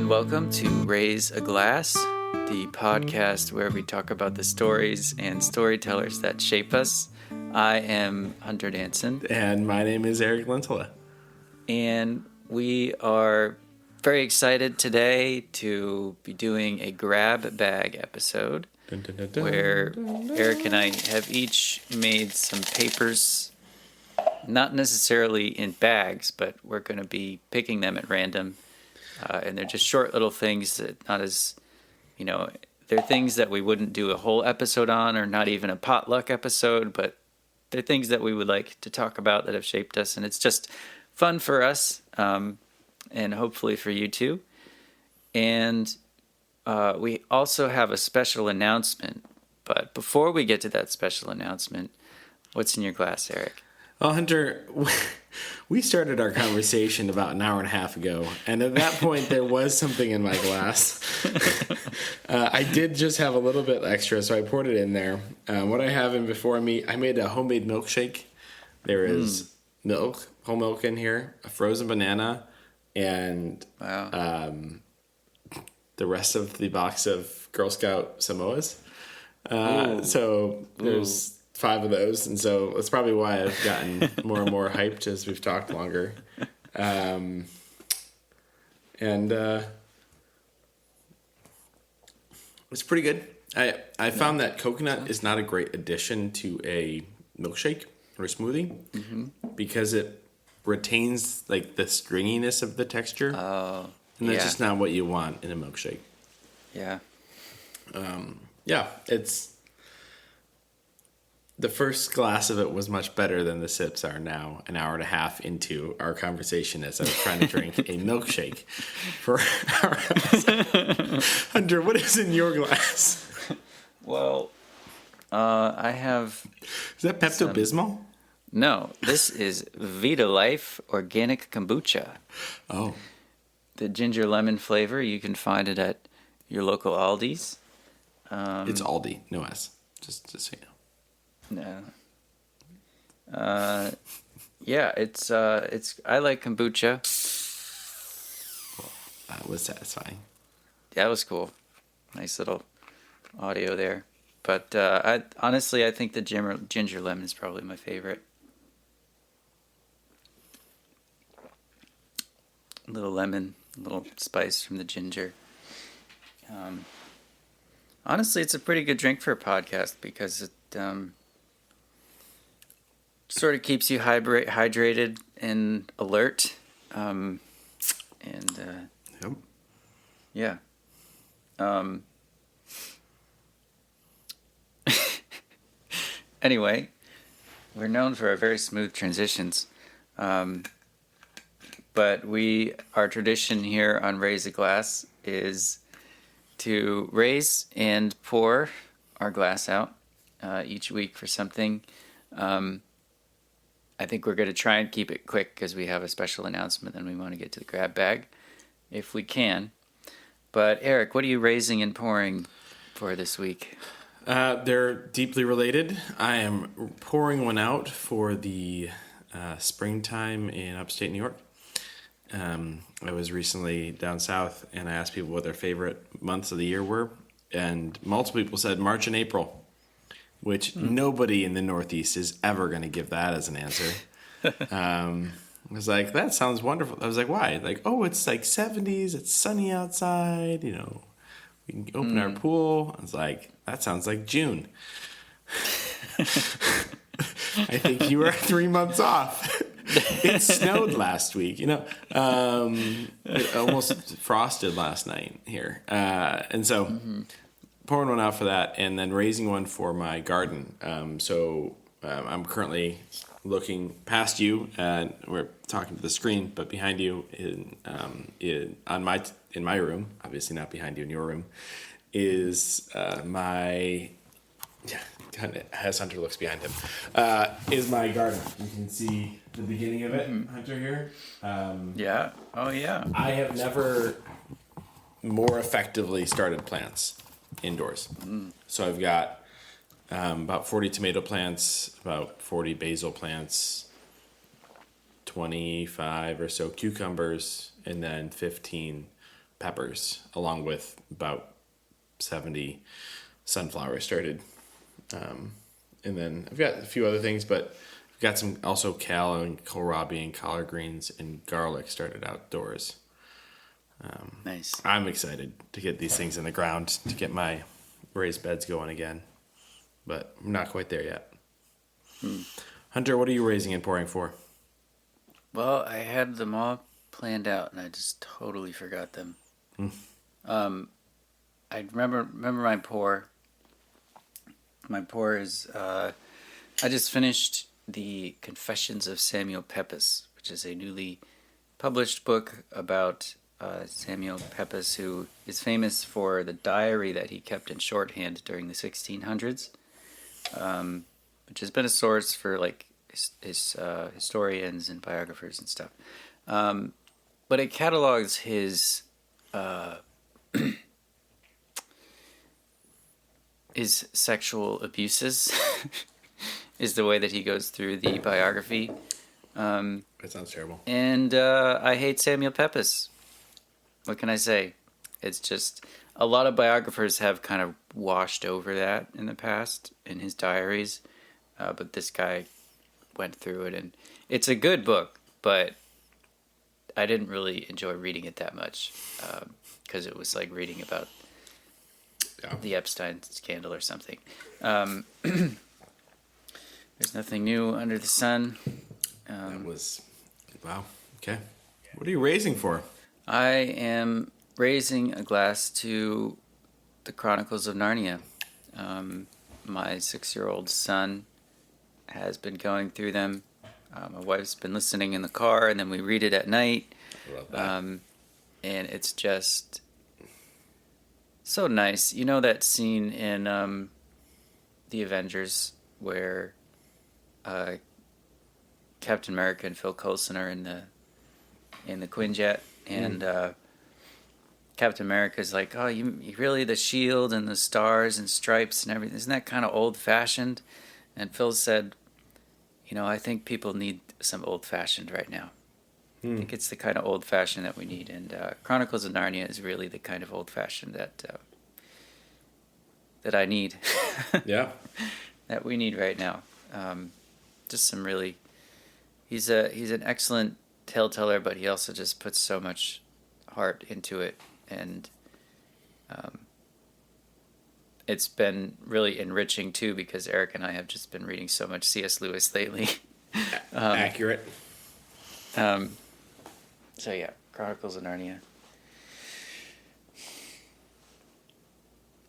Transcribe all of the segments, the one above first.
and welcome to Raise a Glass, the podcast where we talk about the stories and storytellers that shape us. I am Hunter Danson. And my name is Eric Lentola. And we are very excited today to be doing a grab bag episode where Eric and I have each made some papers, not necessarily in bags, but we're going to be picking them at random. And they're just short little things that not as, they're things that we wouldn't do a whole episode on or not even a potluck episode, but they're things that we would like to talk about that have shaped us. And it's just fun for us and hopefully for you too. And we also have a special announcement. But before we get to that special announcement, what's in your glass, Eric? Well, Hunter, we started our conversation about an hour and a half ago, and at that point, there was something in my glass. I did just have a little bit extra, so I poured it in there. What I have in before me, I made a homemade milkshake. There is milk, whole milk in here, a frozen banana, and the rest of the box of Girl Scout Samoas. So there's 5 of those, and so that's probably why I've gotten more and more hyped as we've talked longer. It's pretty good. I found that coconut is not a great addition to a milkshake or a smoothie because it retains like the stringiness of the texture. And that's just not what you want in a milkshake. Yeah. It's the first glass of it was much better than the sips are now, an hour and a half into our conversation as I was trying to drink a milkshake for our episode. Hunter, what is in your glass? Well, I have... Is that Pepto-Bismol? No, this is Vita Life Organic Kombucha. Oh. The ginger lemon flavor, you can find it at your local Aldi's. It's Aldi, no S, just so you know. No. It's I like kombucha. Well, that was satisfying. That was cool. Nice little audio there. But I think the ginger lemon is probably my favorite. A little lemon, a little spice from the ginger. Honestly, it's a pretty good drink for a podcast because it sort of keeps you hydrated and alert. Yep. Yeah. Anyway, we're known for our very smooth transitions. But our tradition here on Raise a Glass is to raise and pour our glass out each week for something. I think we're going to try and keep it quick because we have a special announcement and we want to get to the grab bag if we can. But Eric, what are you raising and pouring for this week? They're deeply related. I am pouring one out for the springtime in upstate New York. I was recently down south and I asked people what their favorite months of the year were, and multiple people said March and April, which nobody in the Northeast is ever going to give that as an answer. I was like, that sounds wonderful. I was like, why? Like, oh, it's like 70s, it's sunny outside, we can open our pool. I was like, that sounds like June. I think you were 3 months off. It snowed last week, it almost frosted last night here. And so pouring one out for that and then raising one for my garden. I'm currently looking past you and we're talking to the screen, but behind you in my room, obviously not behind you in your room, is as Hunter looks behind him, is my garden. You can see the beginning of it, Hunter, here. Yeah. Oh, yeah. I have never more effectively started plants indoors. So I've got about 40 tomato plants, about 40 basil plants, 25 or so cucumbers, and then 15 peppers, along with about 70 sunflowers started. And then I've got a few other things, but I've got some also kale and kohlrabi and collard greens and garlic started outdoors. Nice. I'm excited to get these things in the ground, to get my raised beds going again, but I'm not quite there yet. Hunter, what are you raising and pouring for? Well, I had them all planned out, and I just totally forgot them. I remember my pour. My pour is I just finished the Confessions of Samuel Pepys, which is a newly published book about Samuel Pepys, who is famous for the diary that he kept in shorthand during the 1600s, which has been a source for like his historians and biographers and stuff. But it catalogs his his sexual abuses is the way that he goes through the biography. That sounds terrible. And I hate Samuel Pepys. What can I say? It's just a lot of biographers have kind of washed over that in the past in his diaries, but this guy went through it, and it's a good book, but I didn't really enjoy reading it that much because it was like reading about the Epstein scandal or something. There's nothing new under the sun. That was... Wow. Okay. What are you raising for? I am raising a glass to the Chronicles of Narnia. My 6-year-old son has been going through them. My wife's been listening in the car, and then we read it at night. I love that. And it's just so nice. You know that scene in The Avengers where Captain America and Phil Coulson are in the Quinjet, and Captain America's like, "Oh, you really the shield and the stars and stripes and everything? Isn't that kind of old-fashioned?" And Phil said, "I think people need some old-fashioned right now. I think it's the kind of old-fashioned that we need." And Chronicles of Narnia is really the kind of old-fashioned that I need. Yeah. That we need right now. Just some really... He's an excellent tale-teller, but he also just puts so much heart into it. And it's been really enriching, too, because Eric and I have just been reading so much C.S. Lewis lately. Accurate. So, yeah, Chronicles of Narnia.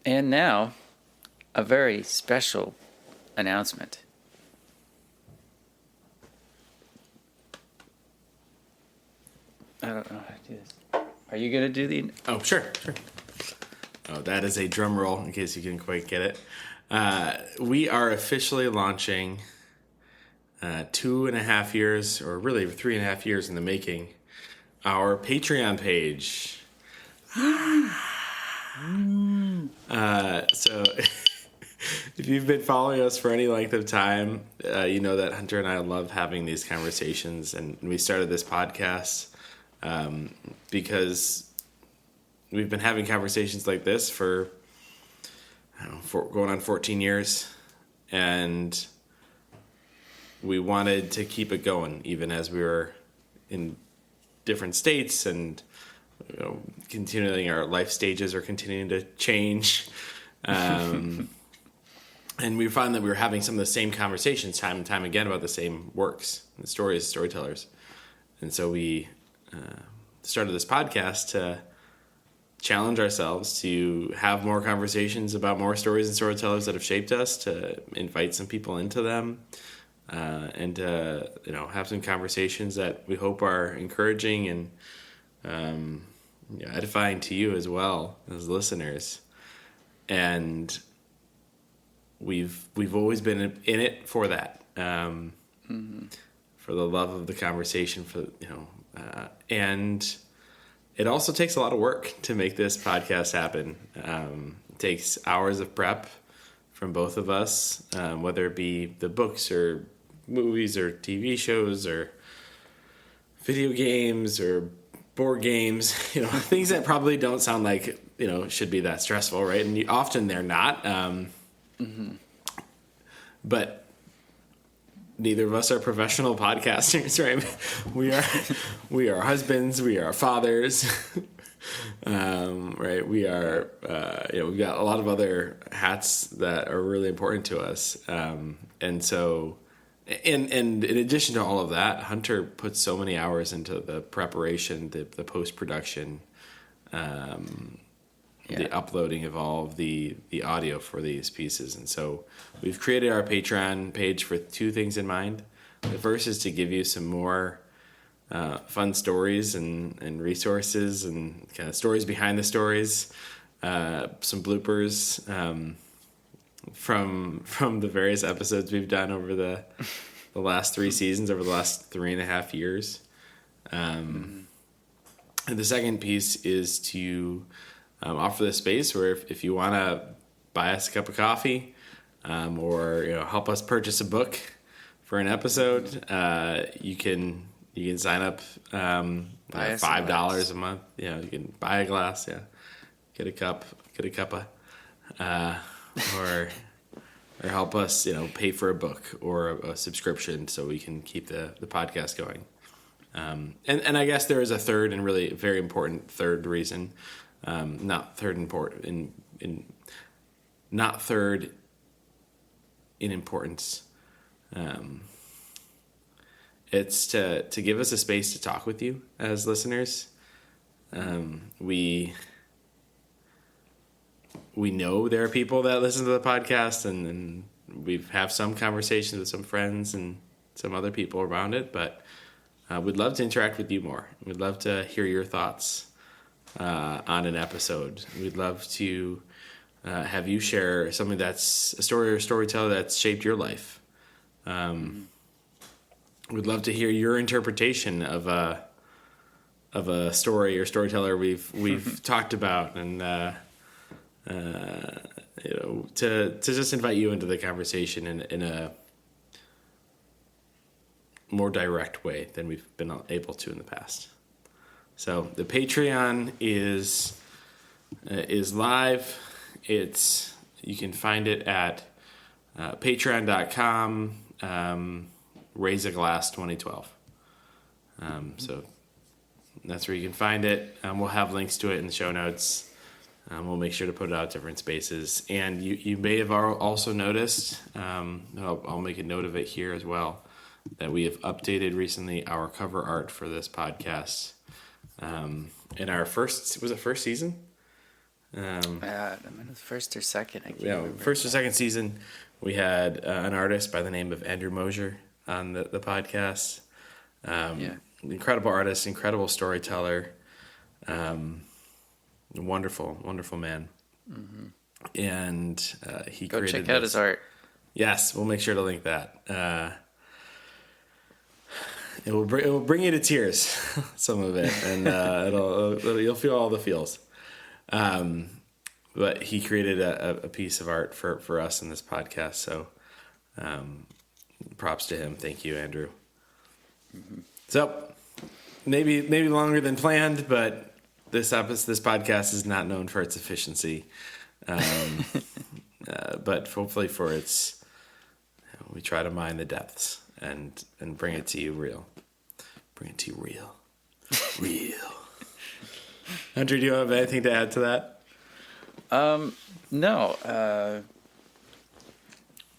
And now, a very special announcement. I don't know how to do this. Are you going to do the... Oh, sure. Oh, that is a drum roll, in case you couldn't quite get it. We are officially launching 2.5 years, or really 3.5 years in the making, our Patreon page. So if you've been following us for any length of time, you know that Hunter and I love having these conversations, and we started this podcast because we've been having conversations like this for, going on 14 years, and we wanted to keep it going even as we were in different states, and continuing our life stages are continuing to change. And we found that we were having some of the same conversations time and time again about the same works and stories, storytellers. And so we started this podcast to challenge ourselves to have more conversations about more stories and storytellers that have shaped us, to invite some people into them, and to have some conversations that we hope are encouraging and edifying to you as well as listeners. And we've always been in it for that, for the love of the conversation, and it also takes a lot of work to make this podcast happen. It takes hours of prep from both of us, whether it be the books or movies or TV shows or video games or board games, things that probably don't sound like, should be that stressful, right? And often they're not. But neither of us are professional podcasters, right? We are husbands, we are fathers, right? We are, we've got a lot of other hats that are really important to us. And so, and in addition to all of that, Hunter puts so many hours into the preparation, the post-production, the uploading of all of the audio for these pieces. And so we've created our Patreon page for two things in mind. The first is to give you some more fun stories and resources and kind of stories behind the stories, some bloopers from the various episodes we've done over the last 3 seasons, over the last 3.5 years. And the second piece is to offer this space where if you want to buy us a cup of coffee or help us purchase a book for an episode, you can sign up $5 a month. You can buy a glass, get a cup or help us pay for a book or a subscription so we can keep the podcast going. And I guess there is a third and really very important third reason. Not third in importance. It's to give us a space to talk with you as listeners. We know there are people that listen to the podcast, and we have some conversations with some friends and some other people around it, but we'd love to interact with you more. We'd love to hear your thoughts on an episode. We'd love to have you share something that's a story or a storyteller that's shaped your life. We'd love to hear your interpretation of a story or storyteller we've talked about, and to just invite you into the conversation in a more direct way than we've been able to in the past. So the Patreon is live. You can find it at patreon.com, Raise a Glass 2012. So that's where you can find it. We'll have links to it in the show notes. We'll make sure to put it out different spaces. And you may have also noticed, I'll make a note of it here as well, that we have updated recently our cover art for this podcast. In our first season? First or second, I can't remember. First or second season, we had an artist by the name of Andrew Mosier on the podcast. Incredible artist, incredible storyteller, wonderful man. Mm-hmm. And he Go created check out his art. Yes, we'll make sure to link that. It will bring you to tears, some of it, and you'll feel all the feels. But he created a piece of art for us in this podcast, so props to him. Thank you, Andrew. Mm-hmm. So maybe longer than planned, but this podcast is not known for its efficiency, but hopefully for its. We try to mine the depths and bring it to you real. Bring it to you real. Hunter, do you have anything to add to that? No.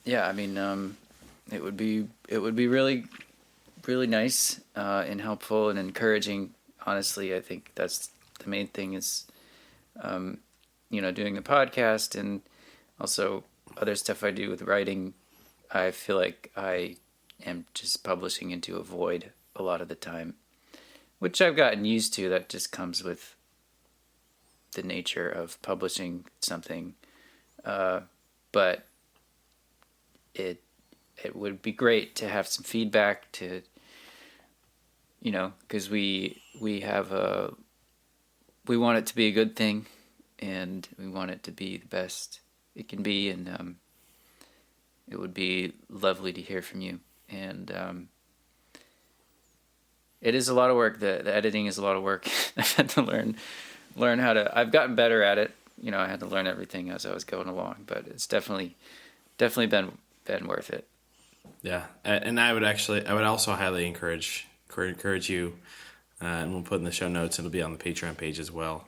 I mean, it would be really, really nice and helpful and encouraging. Honestly, I think that's the main thing is, doing the podcast and also other stuff I do with writing. I feel like I am just publishing into a void a lot of the time, which I've gotten used to. That just comes with the nature of publishing something. But it would be great to have some feedback to, because we want it to be a good thing and we want it to be the best it can be. And, it would be lovely to hear from you. And, It is a lot of work. The editing is a lot of work. I've had to learn how to. I've gotten better at it. You know, I had to learn everything as I was going along, but it's definitely been worth it. Yeah, and I would also highly encourage you, and we'll put in the show notes. It'll be on the Patreon page as well,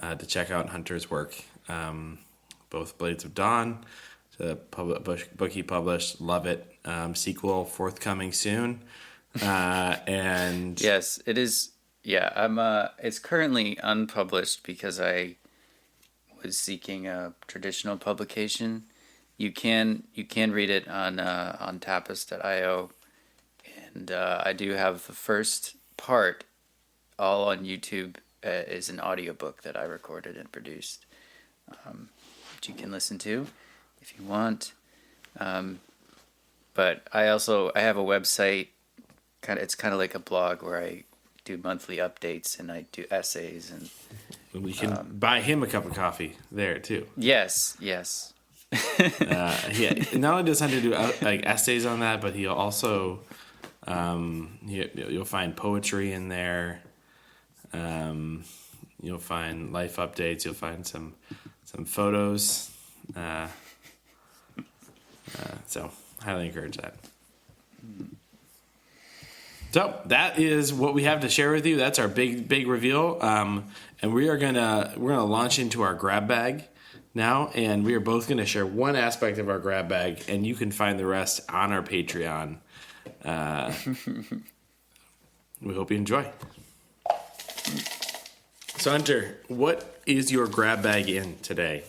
to check out Hunter's work. Both Blades of Dawn, the book he published, love it. Sequel forthcoming soon, and yes, it is. Yeah, it's currently unpublished because I was seeking a traditional publication. You can read it on Tapas.io, and I do have the first part all on YouTube. Is an audiobook that I recorded and produced, which you can listen to if you want. But I have a website. It's kind of like a blog where I do monthly updates and I do essays, and we can buy him a cup of coffee there too. Yes. Not only does Hunter do like essays on that, but he'll also you'll find poetry in there. You'll find life updates. You'll find some photos. So highly encourage that. So that is what we have to share with you. That's our big reveal. And we're gonna launch into our grab bag now, and we are both gonna share one aspect of our grab bag, and you can find the rest on our Patreon. We hope you enjoy. So Hunter, what is your grab bag in today?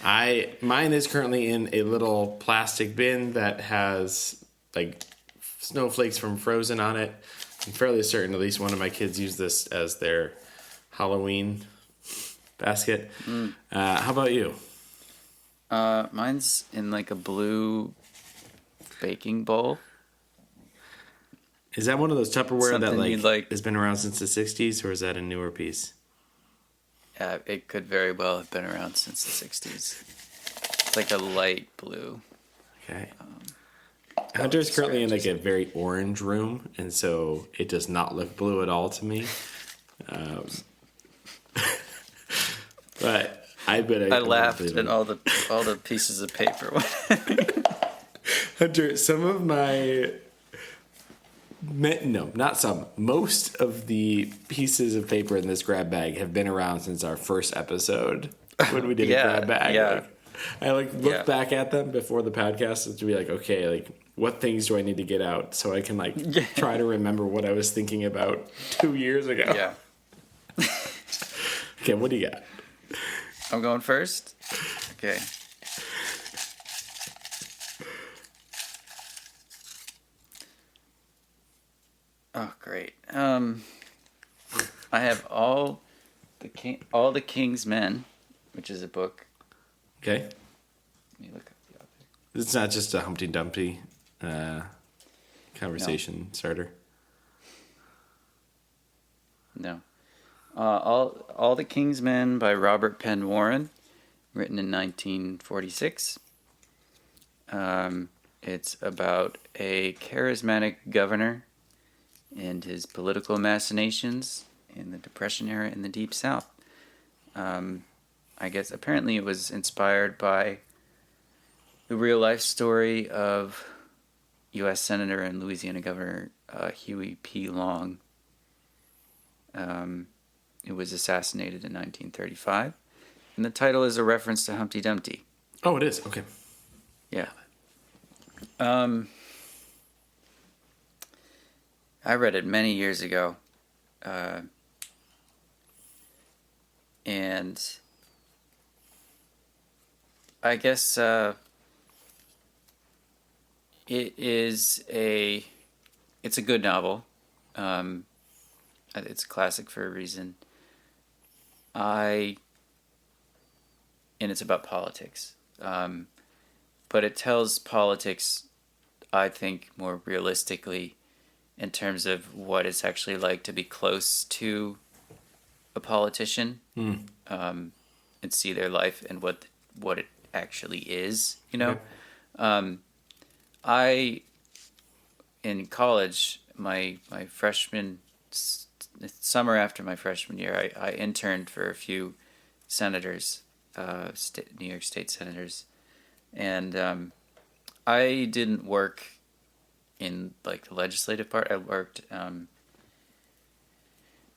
Mine is currently in a little plastic bin that has like snowflakes from Frozen on it. I'm fairly certain at least one of my kids used this as their Halloween basket. How about you? Mine's in like a blue baking bowl. Is that one of those Tupperware Something that has been around since the 60s, or is that a newer piece? It could very well have been around since the 60s. It's like a light blue. Okay. Hunter's currently in like a very orange room, and so it does not look blue at all to me. But I laughed at all the pieces of paper. Hunter, most of the pieces of paper in this grab bag have been around since our first episode when we did a grab bag. Yeah. I look back at them before the podcast to be like, okay, like what things do I need to get out so I can try to remember what I was thinking about 2 years ago. Yeah. Okay, what do you got? I'm going first? Okay. Oh, great. I have all the King's Men, which is a book. Okay. Let me look up the author. It's not just a Humpty Dumpty conversation starter. No. All the King's Men by Robert Penn Warren, written in 1946. It's about a charismatic governor and his political machinations in the Depression era in the Deep South. I guess apparently it was inspired by the real life story of U.S. Senator and Louisiana Governor Huey P. Long. It was assassinated in 1935. And the title is a reference to Humpty Dumpty. Oh, it is? Okay. Yeah. I read it many years ago. And I guess it's a good novel. It's a classic for a reason. And it's about politics. But it tells politics, I think, more realistically in terms of what it's actually like to be close to a politician, and see their life and what it actually is, you know? Okay. In college, my freshman summer after my freshman year, I interned for a few senators, New York State senators, and I didn't work in like the legislative part. I worked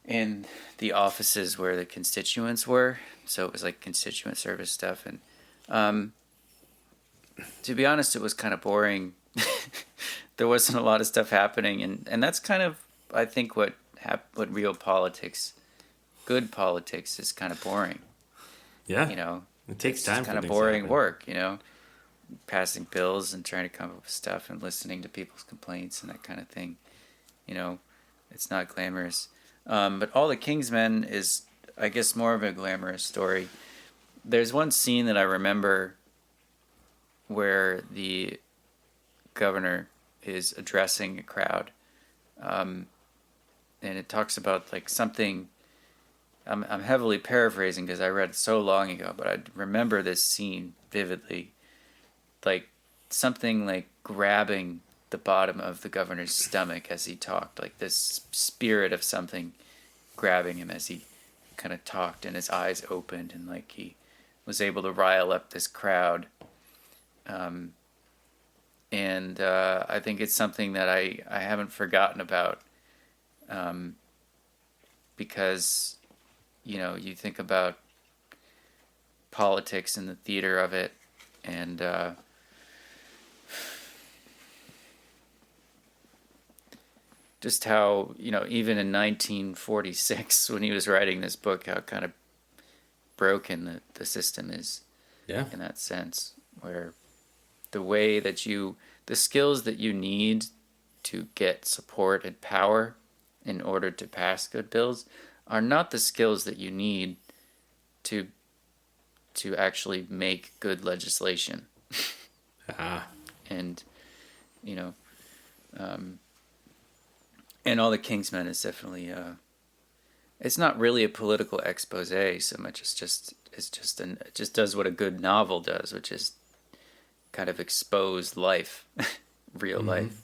in the offices where the constituents were, so it was like constituent service stuff, and to be honest, it was kind of boring. There wasn't a lot of stuff happening, and that's kind of, I think, what real politics, good politics, is kind of boring. Yeah, it takes time. It's kind of boring work, passing bills and trying to come up with stuff and listening to people's complaints and that kind of thing. It's not glamorous. But All the King's Men is, I guess, more of a glamorous story. There's one scene that I remember where the governor is addressing a crowd, and it talks about like something. I'm heavily paraphrasing because I read it so long ago, but I remember this scene vividly, like something like grabbing the bottom of the governor's stomach as he talked, like this spirit of something grabbing him as he kind of talked, and his eyes opened, and like he was able to rile up this crowd. And I think it's something that I haven't forgotten about, because, you think about politics and the theater of it, and just how, even in 1946, when he was writing this book, how kind of broken the system is. Yeah. In that sense, where the way that the skills that you need to get support and power in order to pass good bills are not the skills that you need to actually make good legislation. And, and All the King's Men is definitely, it's not really a political expose so much as it just does what a good novel does, which is kind of expose life, real life.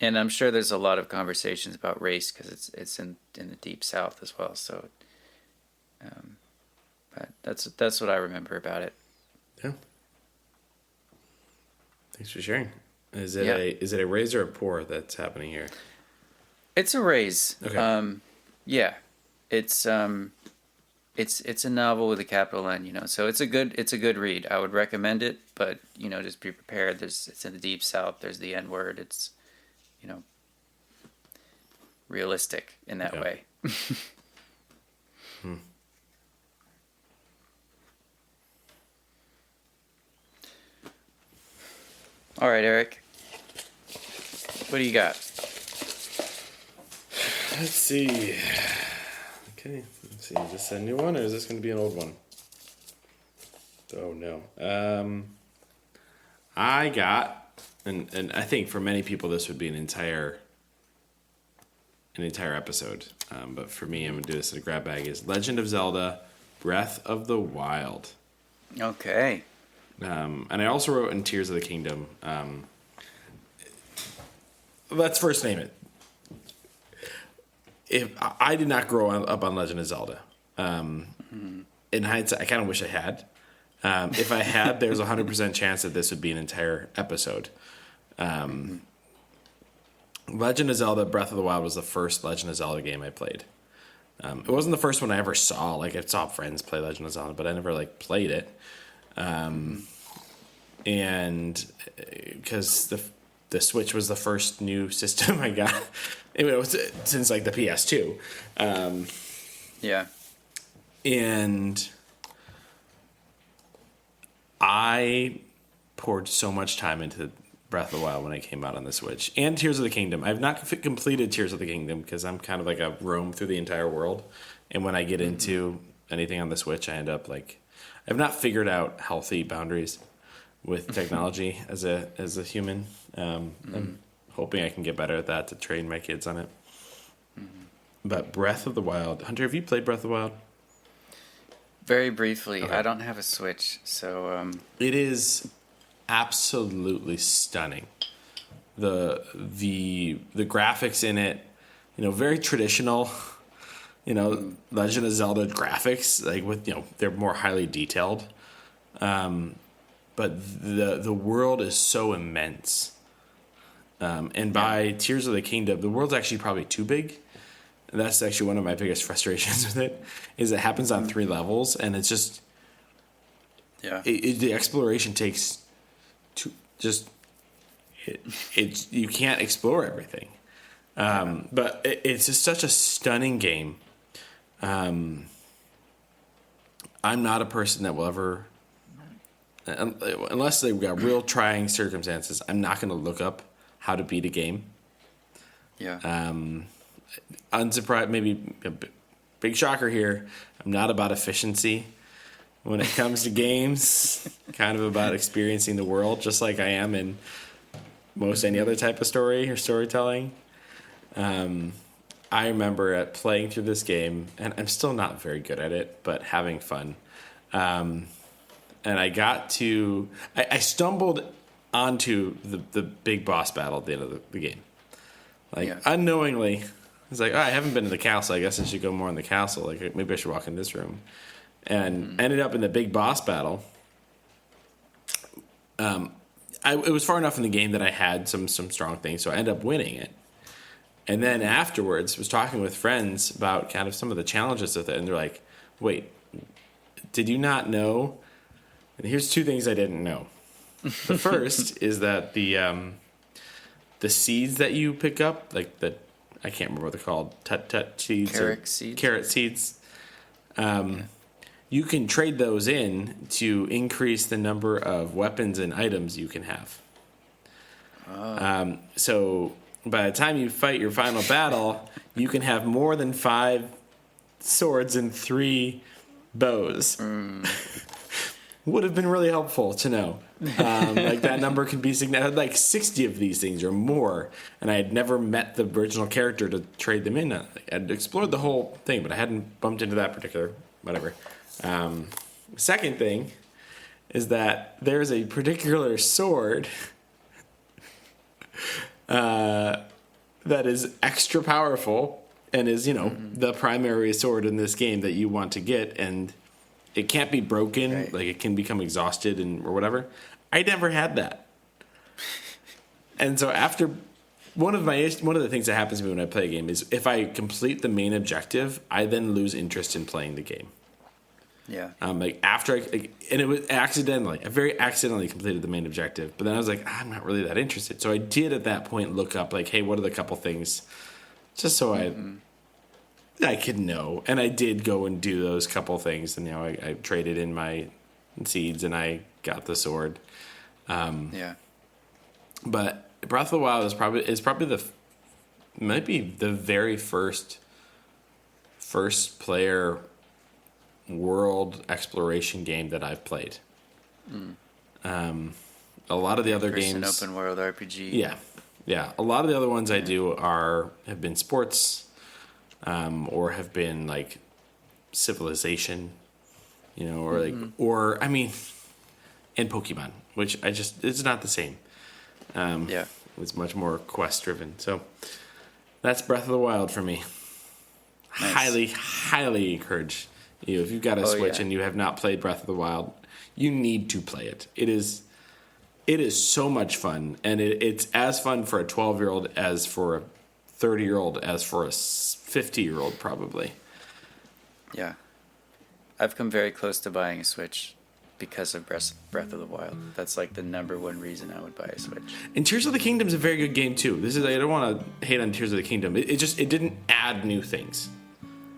And I'm sure there's a lot of conversations about race because it's in the Deep South as well. So, but that's what I remember about it. Yeah. Thanks for sharing. Is it a raise or a pour that's happening here? It's a raise. Okay. Yeah, it's a novel with a capital N, so it's a good read. I would recommend it, but just be prepared. It's in the Deep South. There's the N word. It's realistic in that way. All right, Eric. What do you got? Let's see. Okay, let's see. Is this a new one or is this going to be an old one? Oh, no. I got, and I think for many people this would be an entire episode. But for me, I'm going to do this in a grab bag, is Legend of Zelda, Breath of the Wild. Okay. And I also wrote in Tears of the Kingdom. Let's first name it. If I did not grow up on Legend of Zelda, in hindsight, I kind of wish I had. If I had, there's a 100% chance that this would be an entire episode. Legend of Zelda: Breath of the Wild was the first Legend of Zelda game I played. It wasn't the first one I ever saw. Like, I saw friends play Legend of Zelda, but I never played it. And because the Switch was the first new system I got. It was since the PS2. Yeah. And I poured so much time into Breath of the Wild when it came out on the Switch. And Tears of the Kingdom. I've not completed Tears of the Kingdom because I'm kind of like a roam through the entire world. And when I get into anything on the Switch, I end up I've not figured out healthy boundaries with technology as a human. I'm hoping I can get better at that to train my kids on it. But Breath of the Wild. Hunter, have you played Breath of the Wild? Very briefly. Okay. I don't have a Switch, so... It is absolutely stunning. The graphics in it, very traditional, Legend of Zelda graphics, like with, they're more highly detailed. But the world is so immense. And by Tears of the Kingdom, the world's actually probably too big. And that's actually one of my biggest frustrations with it, is it happens on 3 levels, and it's just... Yeah. The exploration takes... you can't explore everything. But it's just such a stunning game. I'm not a person that will ever... Unless they've got real trying circumstances, I'm not going to look up how to beat a game. Yeah. Unsurprised, maybe a big shocker here. I'm not about efficiency when it comes to games. Kind of about experiencing the world, just like I am in most any other type of story or storytelling. I remember playing through this game, and I'm still not very good at it, but having fun. And I got to... I stumbled onto the big boss battle at the end of the game. Unknowingly, I was like, I haven't been to the castle. I guess I should go more in the castle. Like, maybe I should walk in this room. And ended up in the big boss battle. It was far enough in the game that I had some strong things, so I ended up winning it. And then afterwards, was talking with friends about kind of some of the challenges with it, and they're like, wait, did you not know? And here's 2 things I didn't know. The first is that the seeds that you pick up, like I can't remember what they're called, tut seeds, carrot seeds. You can trade those in to increase the number of weapons and items you can have. So by the time you fight your final battle, you can have more than 5 swords and 3 bows. Would have been really helpful to know. Like that number could be significant. Like 60 of these things or more, and I had never met the original character to trade them in. I'd explored the whole thing, but I hadn't bumped into that particular whatever. Second thing is that there's a particular sword that is extra powerful and is, the primary sword in this game that you want to get, and it can't be broken. Right. Like it can become exhausted or whatever. I never had that. And so after one of the things that happens to me when I play a game is if I complete the main objective, I then lose interest in playing the game. Yeah. Like after and it was accidentally, I very accidentally completed the main objective, but then I was like, I'm not really that interested. So I did at that point look up like, hey, what are the couple things, just so I could know. And I did go and do those couple things, and I traded in my seeds and I got the sword. Yeah. But Breath of the Wild is probably might be the very first player world exploration game that I've played. A lot of the other games, an open world RPG. Yeah. A lot of the other ones I do have been sports, or have been like Civilization, or and Pokemon, which it's not the same. It's much more quest driven. So that's Breath of the Wild for me. Nice. Highly, highly encourage you, if you've got a Switch and you have not played Breath of the Wild, you need to play it. It is so much fun, and it's as fun for a 12-year-old as for a 30-year-old as for a 50-year-old probably. Yeah. I've come very close to buying a Switch because of Breath of the Wild. That's like the number one reason I would buy a Switch. And Tears of the Kingdom is a very good game too. I don't want to hate on Tears of the Kingdom. It didn't add new things.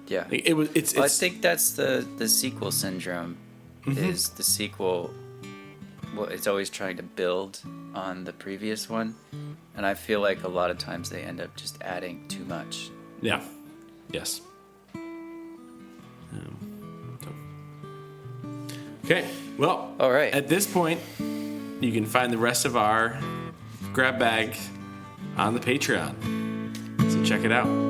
Yeah. I think that's the sequel syndrome. Is the sequel, well, it's always trying to build on the previous one, and I feel like a lot of times they end up just adding too much. Yeah. Yes. Okay. Well, all right. At this point, you can find the rest of our grab bag on the Patreon. So check it out.